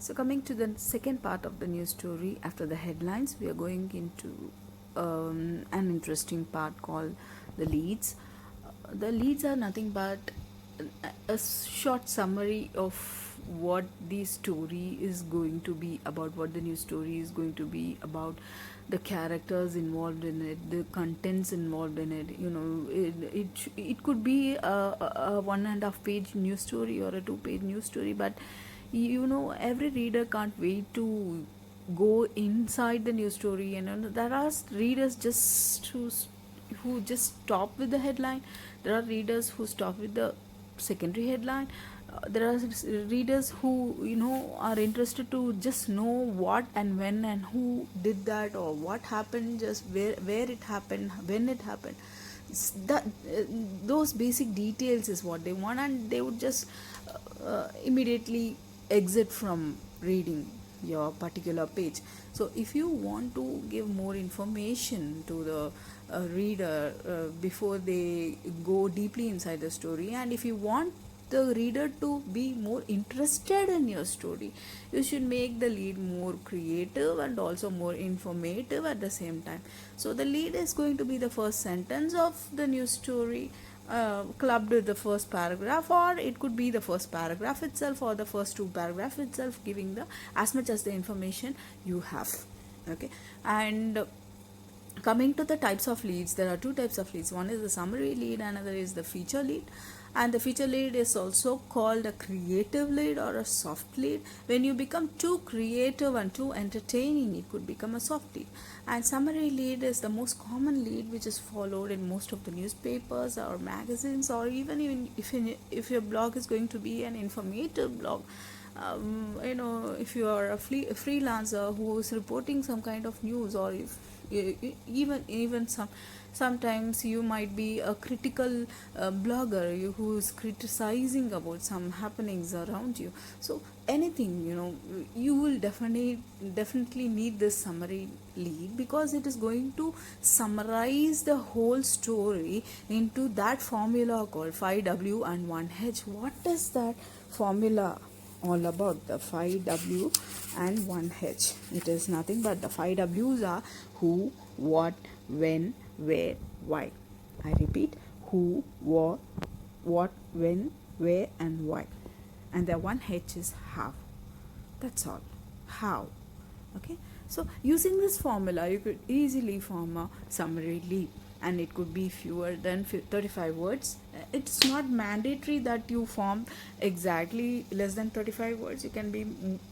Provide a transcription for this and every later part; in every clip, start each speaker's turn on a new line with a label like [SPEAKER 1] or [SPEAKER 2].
[SPEAKER 1] So, coming to the second part of the news story, after the headlines, we are going into an interesting part called the leads. The leads are nothing but a short summary of what the story is going to be about, what the news story is going to be about, the characters involved in it, the contents involved in it. It could be a 1.5 page news story or a 2 page news story, but every reader can't wait to go inside the news story. There are readers who just stop with the headline. There are readers who stop with the secondary headline. There are readers who are interested to just know what and when and who did that, or what happened, just where it happened, when it happened. That those basic details is what they want, and they would just immediately exit from reading your particular page. So if you want to give more information to the reader before they go deeply inside the story, and if you want the reader to be more interested in your story, you should make the lead more creative and also more informative at the same time. So the lead is going to be the first sentence of the news story, clubbed with the first paragraph, or it could be the first paragraph itself or the first two paragraphs itself, giving the as much as the information you have. Okay. And coming to the types of leads, there are two types of leads. One is the summary lead, another is the feature lead. And the feature lead is also called a creative lead or a soft lead. When you become too creative and too entertaining, it could become a soft lead. And summary lead is the most common lead, which is followed in most of the newspapers or magazines, or even if your blog is going to be an informative blog. If you are a freelancer who is reporting some kind of news, or if even sometimes you might be a critical blogger who is criticizing about some happenings around you. So anything, you will definitely need this summary lead, because it is going to summarize the whole story into that formula called 5W and 1H. What is that formula all about? The 5W and 1H. It is nothing but the 5Ws are who, what, when, where, why. I repeat, who, what, when, where, and why. And the 1H is how. That's all. How. Okay. So using this formula, you could easily form a summary lead, and it could be fewer than 35 words. It's not mandatory that you form exactly less than 35 words. You can be,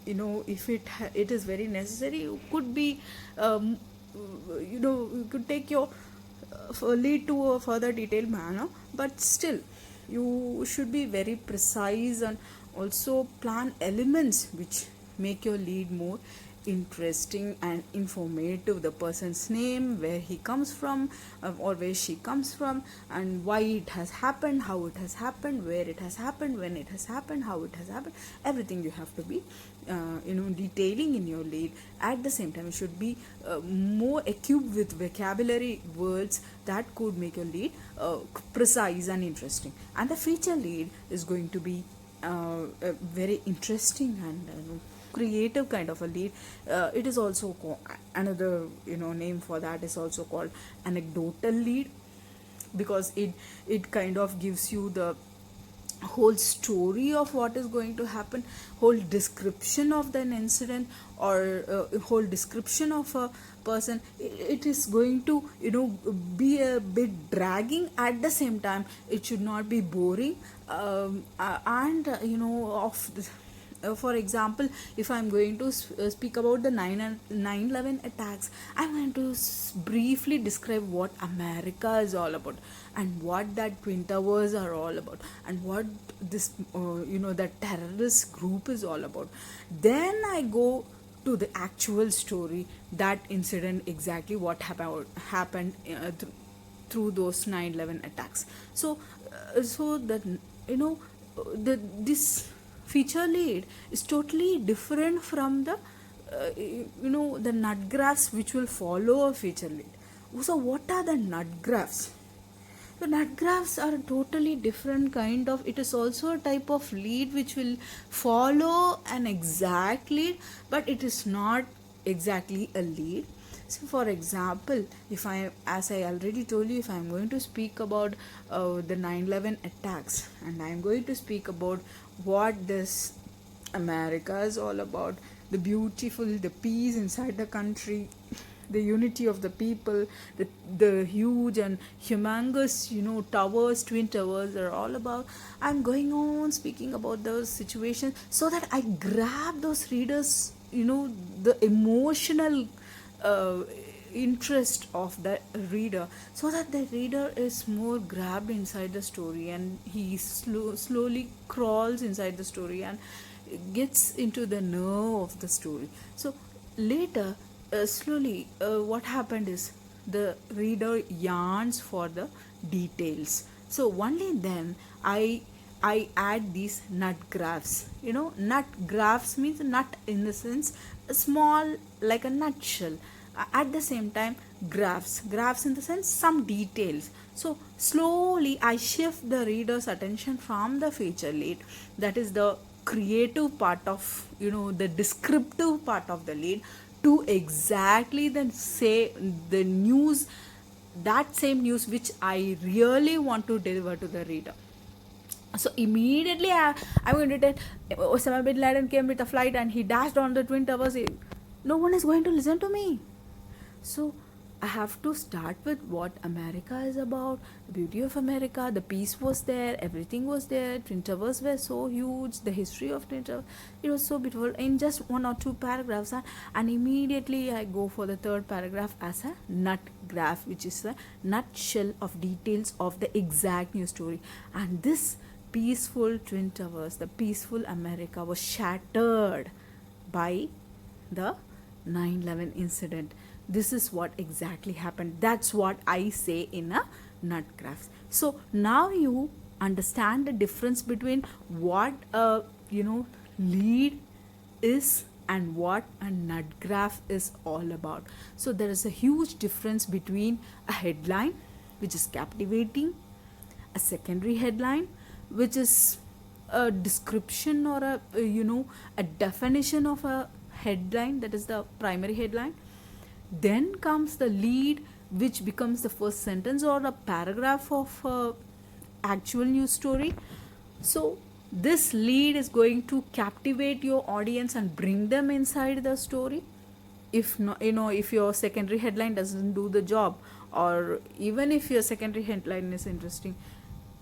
[SPEAKER 1] if it is very necessary, you could be, you could take your lead to a further detailed manner, but still you should be very precise and also plan elements which make your lead more interesting and informative. The person's name, where he comes from, or where she comes from, and why it has happened, how it has happened, where it has happened, when it has happened, how it has happened. Everything you have to be detailing in your lead. At the same time, you should be more equipped with vocabulary words that could make your lead precise and interesting. And the feature lead is going to be very interesting and creative kind of a lead. It is also another name for that is also called anecdotal lead, because it kind of gives you the whole story of what is going to happen, whole description of an incident, or whole description of a person. It is going to be a bit dragging. At the same time, it should not be boring, and for example, if I'm going to speak about the 9/11 attacks, I'm going to briefly describe what America is all about, and what that Twin Towers are all about, and what this that terrorist group is all about. Then I go to the actual story, that incident, exactly what happened through those 9/11 attacks. So that this feature lead is totally different from the the nut graphs which will follow a feature lead. So what are the nut graphs? So nut graphs are a totally different kind of. It is also a type of lead which will follow an exact lead, but it is not exactly a lead. So, for example, if I, as I already told you, if I am going to speak about the 9/11 attacks, and I am going to speak about what this America is all about, the beautiful, the peace inside the country, the unity of the people, the huge and humongous, towers, twin towers are all about. I'm going on speaking about those situations so that I grab those readers, the emotional uh, interest of the reader, so that the reader is more grabbed inside the story, and he slowly crawls inside the story and gets into the nerve of the story. So later, slowly, what happened is the reader yearns for the details. So only then I add these nut graphs. Nut graphs means nut in the sense small, like a nutshell. At the same time, graphs in the sense some details. So slowly I shift the reader's attention from the feature lead, that is the creative part of, the descriptive part of the lead, to exactly then say the news, that same news which I really want to deliver to the reader. So immediately I'm going to tell, Osama bin Laden came with a flight and he dashed on the twin towers. No one is going to listen to me. So I have to start with what America is about, the beauty of America, the peace was there, everything was there, Twin Towers were so huge, the history of Twin Towers, it was so beautiful in just one or two paragraphs. And immediately I go for the third paragraph as a nut graph, which is a nutshell of details of the exact news story. And this peaceful Twin Towers, the peaceful America, was shattered by the 9/11 incident. This is what exactly happened. That's what I say in a nut graph. So now you understand the difference between what a lead is and what a nut graph is all about. So there is a huge difference between a headline, which is captivating, a secondary headline, which is a description or a definition of a headline, that is the primary headline. Then comes the lead, which becomes the first sentence or a paragraph of actual news story. So this lead is going to captivate your audience and bring them inside the story. If no, if your secondary headline doesn't do the job, or even if your secondary headline is interesting,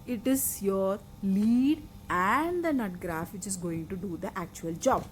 [SPEAKER 1] it is your lead and the nut graph which is going to do the actual job.